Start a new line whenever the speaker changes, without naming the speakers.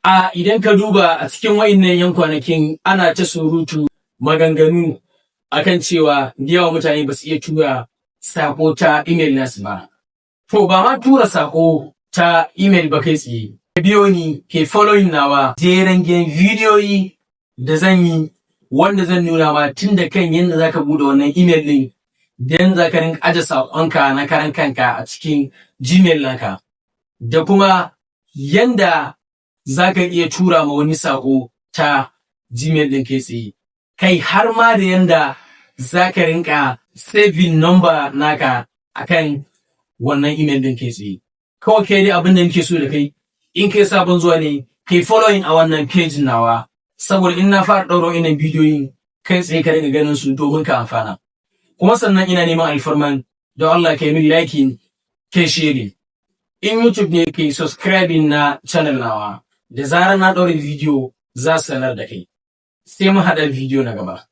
Idan ka duba a cikin wa'innan yan kwanakin ana ta surutu maganganu akan cewa da yawa mutane ba su iya tura sako ta email nasu ba. To ba ma tura sako ta email ba kai tsaye. Biyo ni ke following nawa jeren bidiyoyi da zan yi wanda zan nuna ma tun da kan yadda zaka bude wannan email din dan zaka rinka aje sakonka na karan kanka a cikin Gmail naka da kuma yanda zaka iya tura ma wani sako ta Gmail din kai tsaye. Kai har ma da yanda zaka rinka saving number naka akan wannan email din kai tsaye. Kawai kai dai abin da nake so da kai in kai sabon zuwa ne kai following a wannan page nawa saboda in na fara ɗauro inan bidiyoyin kai tsaye ka rinka ganin su domin ka amfana. Kuma sannan ina neman alfarman don Allah kai min liking kai sharing. In YouTube ne kai subscribing na channel nawa da zarar na ɗaura bidiyo za su sanar da kai. Sai mu haɗa bidiyo na gaba.